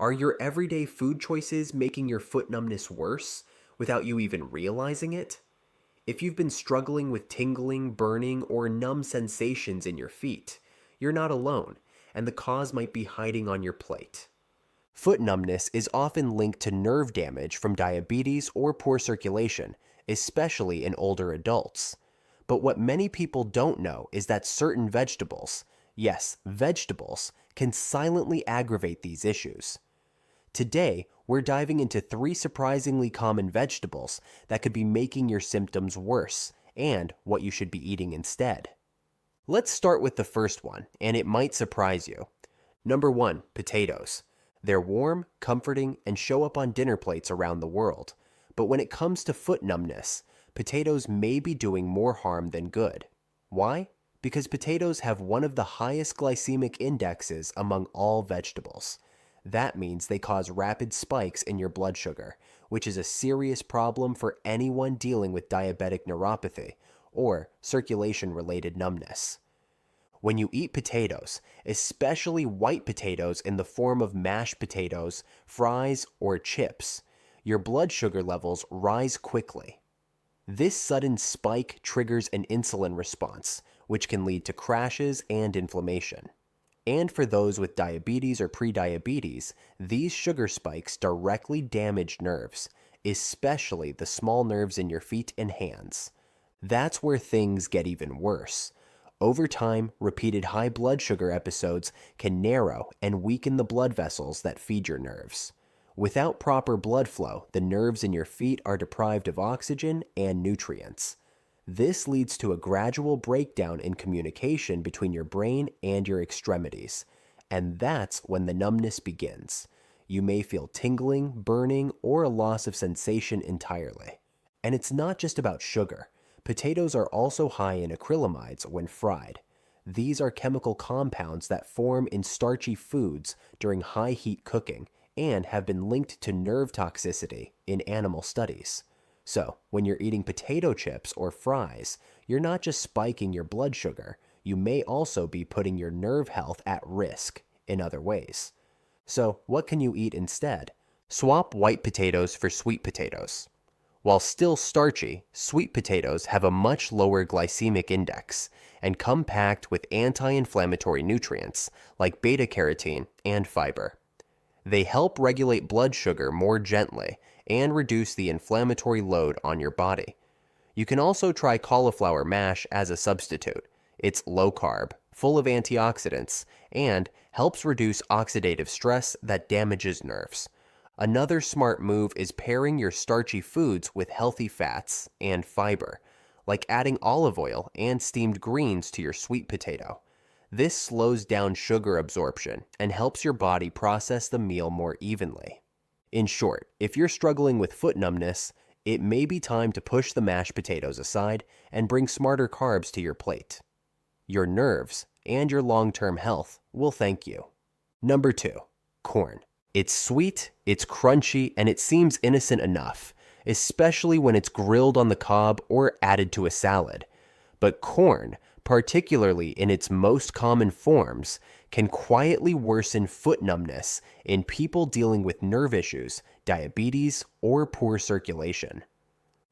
Are your everyday food choices making your foot numbness worse without you even realizing it? If you've been struggling with tingling, burning, or numb sensations in your feet, you're not alone, and the cause might be hiding on your plate. Foot numbness is often linked to nerve damage from diabetes or poor circulation, especially in older adults. But what many people don't know is that certain vegetables, yes, vegetables, can silently aggravate these issues. Today, we're diving into 3 surprisingly common vegetables that could be making your symptoms worse and what you should be eating instead. Let's start with the first one, and it might surprise you. Number 1, potatoes. They're warm, comforting, and show up on dinner plates around the world. But when it comes to foot numbness, potatoes may be doing more harm than good. Why? Because potatoes have one of the highest glycemic indexes among all vegetables. That means they cause rapid spikes in your blood sugar, which is a serious problem for anyone dealing with diabetic neuropathy or circulation-related numbness. When you eat potatoes, especially white potatoes in the form of mashed potatoes, fries, or chips, your blood sugar levels rise quickly. This sudden spike triggers an insulin response, which can lead to crashes and inflammation. And for those with diabetes or prediabetes, these sugar spikes directly damage nerves, especially the small nerves in your feet and hands. That's where things get even worse. Over time, repeated high blood sugar episodes can narrow and weaken the blood vessels that feed your nerves. Without proper blood flow, the nerves in your feet are deprived of oxygen and nutrients. This leads to a gradual breakdown in communication between your brain and your extremities, and that's when the numbness begins. You may feel tingling, burning, or a loss of sensation entirely. And it's not just about sugar. Potatoes are also high in acrylamides when fried. These are chemical compounds that form in starchy foods during high heat cooking and have been linked to nerve toxicity in animal studies. So, when you're eating potato chips or fries, you're not just spiking your blood sugar, you may also be putting your nerve health at risk in other ways. So, what can you eat instead? Swap white potatoes for sweet potatoes. While still starchy, sweet potatoes have a much lower glycemic index and come packed with anti-inflammatory nutrients like beta-carotene and fiber. They help regulate blood sugar more gently and reduce the inflammatory load on your body. You can also try cauliflower mash as a substitute. It's low carb, full of antioxidants, and helps reduce oxidative stress that damages nerves. Another smart move is pairing your starchy foods with healthy fats and fiber, like adding olive oil and steamed greens to your sweet potato. This slows down sugar absorption and helps your body process the meal more evenly. In short, if you're struggling with foot numbness, it may be time to push the mashed potatoes aside and bring smarter carbs to your plate. Your nerves and your long-term health will thank you. Number 2, corn. It's sweet, it's crunchy, and it seems innocent enough, especially when it's grilled on the cob or added to a salad. But corn, particularly in its most common forms, can quietly worsen foot numbness in people dealing with nerve issues, diabetes, or poor circulation.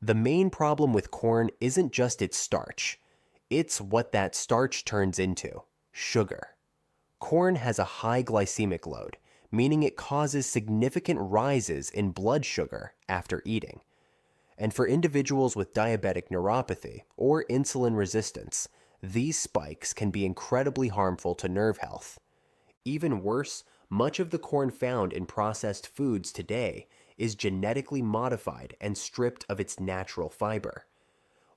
The main problem with corn isn't just its starch. It's what that starch turns into, sugar. Corn has a high glycemic load, meaning it causes significant rises in blood sugar after eating. And for individuals with diabetic neuropathy or insulin resistance, these spikes can be incredibly harmful to nerve health. Even worse, much of the corn found in processed foods today is genetically modified and stripped of its natural fiber.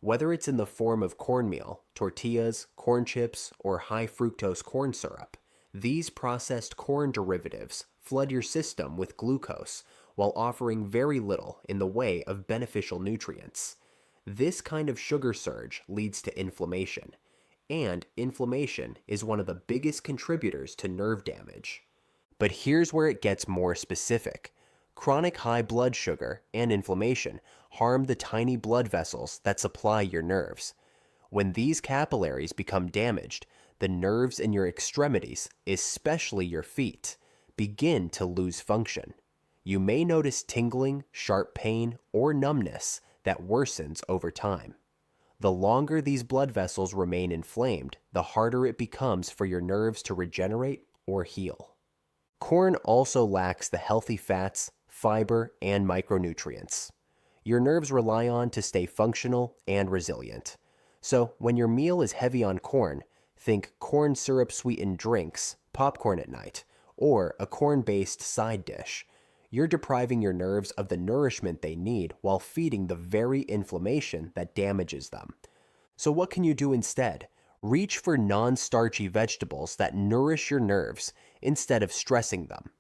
Whether it's in the form of cornmeal, tortillas, corn chips, or high fructose corn syrup, these processed corn derivatives flood your system with glucose while offering very little in the way of beneficial nutrients. This kind of sugar surge leads to inflammation, and inflammation is one of the biggest contributors to nerve damage. But here's where it gets more specific. Chronic high blood sugar and inflammation harm the tiny blood vessels that supply your nerves. When these capillaries become damaged, the nerves in your extremities, especially your feet, begin to lose function. You may notice tingling, sharp pain, or numbness that worsens over time. The longer these blood vessels remain inflamed, the harder it becomes for your nerves to regenerate or heal. Corn also lacks the healthy fats, fiber, and micronutrients your nerves rely on to stay functional and resilient. So, when your meal is heavy on corn, think corn syrup sweetened drinks, popcorn at night, or a corn-based side dish. You're depriving your nerves of the nourishment they need while feeding the very inflammation that damages them. So what can you do instead? Reach for non-starchy vegetables that nourish your nerves instead of stressing them.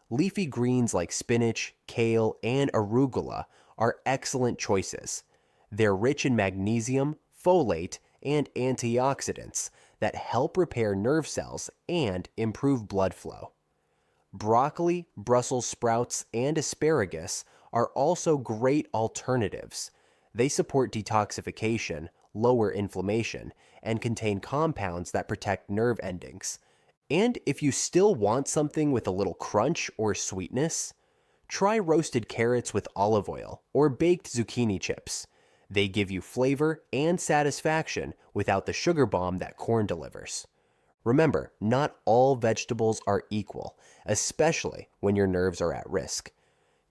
Leafy greens like spinach, kale, and arugula are excellent choices. They're rich in magnesium, folate, and antioxidants that help repair nerve cells and improve blood flow. Broccoli, Brussels sprouts, and asparagus are also great alternatives. They support detoxification, lower inflammation, and contain compounds that protect nerve endings. And if you still want something with a little crunch or sweetness, try roasted carrots with olive oil or baked zucchini chips. They give you flavor and satisfaction without the sugar bomb that corn delivers. Remember, not all vegetables are equal, especially when your nerves are at risk.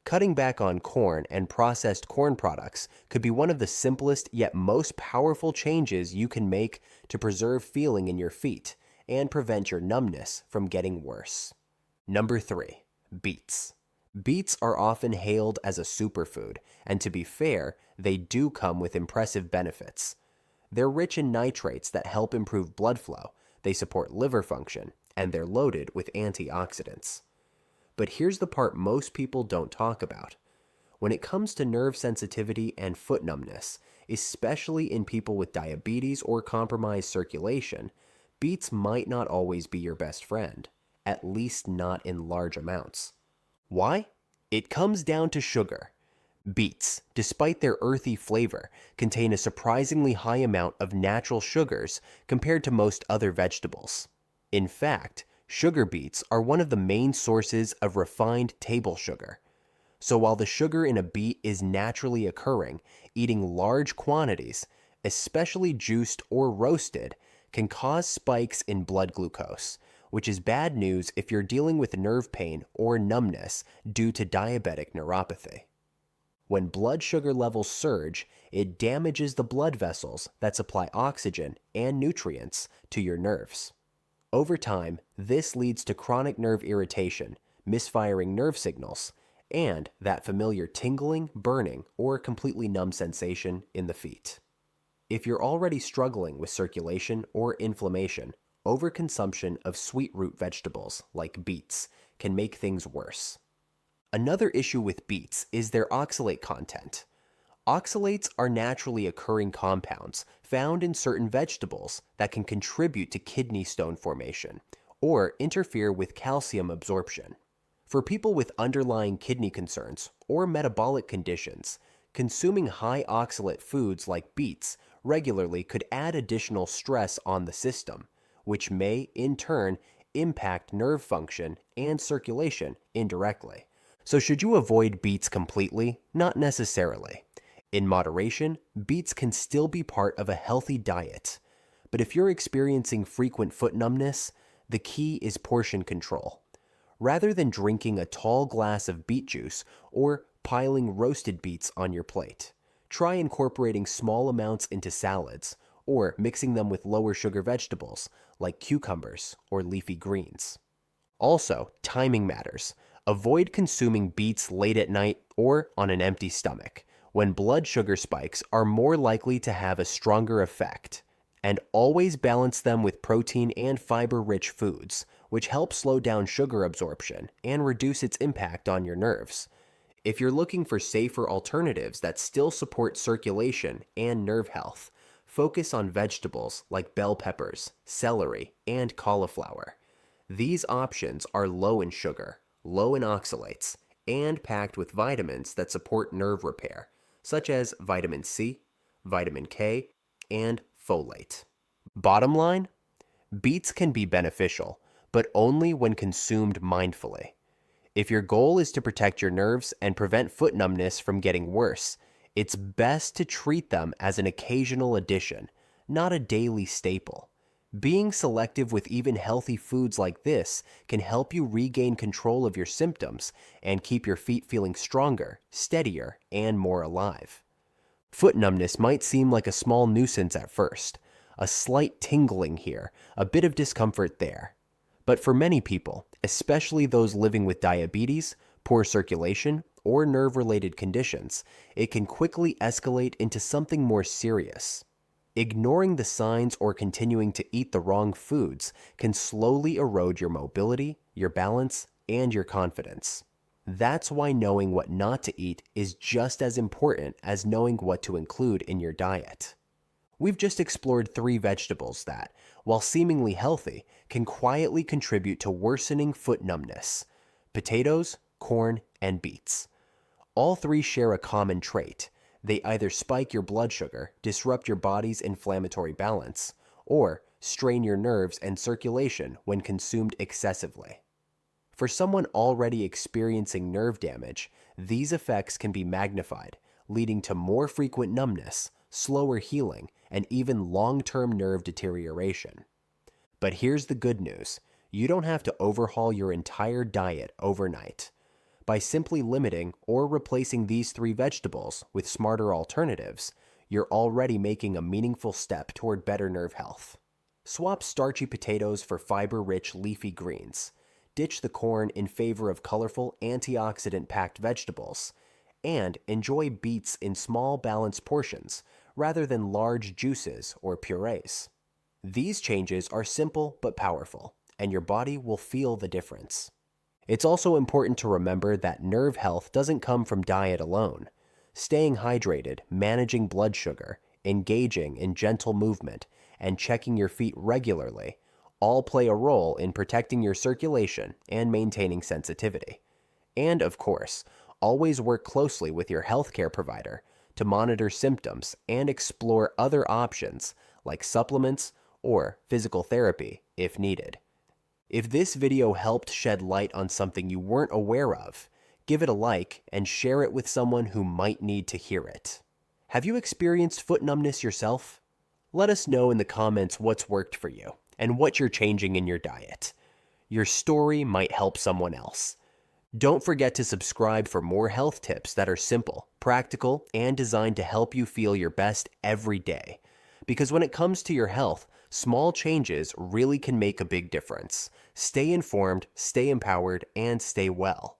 Cutting back on corn and processed corn products could be one of the simplest yet most powerful changes you can make to preserve feeling in your feet and prevent your numbness from getting worse. Number 3. Beets. Beets are often hailed as a superfood, and to be fair, they do come with impressive benefits. They're rich in nitrates that help improve blood flow, they support liver function, and they're loaded with antioxidants. But here's the part most people don't talk about. When it comes to nerve sensitivity and foot numbness, especially in people with diabetes or compromised circulation, beets might not always be your best friend, at least not in large amounts. Why? It comes down to sugar. Beets, despite their earthy flavor, contain a surprisingly high amount of natural sugars compared to most other vegetables. In fact, sugar beets are one of the main sources of refined table sugar. So while the sugar in a beet is naturally occurring, eating large quantities, especially juiced or roasted, can cause spikes in blood glucose, which is bad news if you're dealing with nerve pain or numbness due to diabetic neuropathy. When blood sugar levels surge, it damages the blood vessels that supply oxygen and nutrients to your nerves. Over time, this leads to chronic nerve irritation, misfiring nerve signals, and that familiar tingling, burning, or completely numb sensation in the feet. If you're already struggling with circulation or inflammation, overconsumption of sweet root vegetables like beets can make things worse. Another issue with beets is their oxalate content. Oxalates are naturally occurring compounds found in certain vegetables that can contribute to kidney stone formation or interfere with calcium absorption. For people with underlying kidney concerns or metabolic conditions, consuming high oxalate foods like beets regularly could add additional stress on the system, which may, in turn, impact nerve function and circulation indirectly. So should you avoid beets completely? Not necessarily. In moderation, beets can still be part of a healthy diet. But if you're experiencing frequent foot numbness, the key is portion control. Rather than drinking a tall glass of beet juice or piling roasted beets on your plate, try incorporating small amounts into salads or mixing them with lower sugar vegetables like cucumbers or leafy greens. Also, timing matters. Avoid consuming beets late at night or on an empty stomach, when blood sugar spikes are more likely to have a stronger effect. And always balance them with protein and fiber-rich foods, which help slow down sugar absorption and reduce its impact on your nerves. If you're looking for safer alternatives that still support circulation and nerve health, focus on vegetables like bell peppers, celery, and cauliflower. These options are low in sugar, low in oxalates, and packed with vitamins that support nerve repair, such as vitamin C, vitamin K, and folate. Bottom line, beets can be beneficial, but only when consumed mindfully. If your goal is to protect your nerves and prevent foot numbness from getting worse, it's best to treat them as an occasional addition, not a daily staple. Being selective with even healthy foods like this can help you regain control of your symptoms and keep your feet feeling stronger, steadier, and more alive. Foot numbness might seem like a small nuisance at first, a slight tingling here, a bit of discomfort there. But for many people, especially those living with diabetes, poor circulation, or nerve-related conditions, it can quickly escalate into something more serious. Ignoring the signs or continuing to eat the wrong foods can slowly erode your mobility, your balance, and your confidence. That's why knowing what not to eat is just as important as knowing what to include in your diet. We've just explored 3 vegetables that, while seemingly healthy, can quietly contribute to worsening foot numbness: potatoes, corn, and beets. All 3 share a common trait. They either spike your blood sugar, disrupt your body's inflammatory balance, or strain your nerves and circulation when consumed excessively. For someone already experiencing nerve damage, these effects can be magnified, leading to more frequent numbness, slower healing, and even long-term nerve deterioration. But here's the good news: you don't have to overhaul your entire diet overnight. By simply limiting or replacing these 3 vegetables with smarter alternatives, you're already making a meaningful step toward better nerve health. Swap starchy potatoes for fiber-rich leafy greens. Ditch the corn in favor of colorful, antioxidant-packed vegetables. And enjoy beets in small, balanced portions rather than large juices or purees. These changes are simple but powerful, and your body will feel the difference. It's also important to remember that nerve health doesn't come from diet alone. Staying hydrated, managing blood sugar, engaging in gentle movement, and checking your feet regularly all play a role in protecting your circulation and maintaining sensitivity. And of course, always work closely with your healthcare provider to monitor symptoms and explore other options like supplements or physical therapy if needed. If this video helped shed light on something you weren't aware of, give it a like and share it with someone who might need to hear it. Have you experienced foot numbness yourself? Let us know in the comments what's worked for you and what you're changing in your diet. Your story might help someone else. Don't forget to subscribe for more health tips that are simple, practical, and designed to help you feel your best every day. Because when it comes to your health, small changes really can make a big difference. Stay informed, stay empowered, and stay well.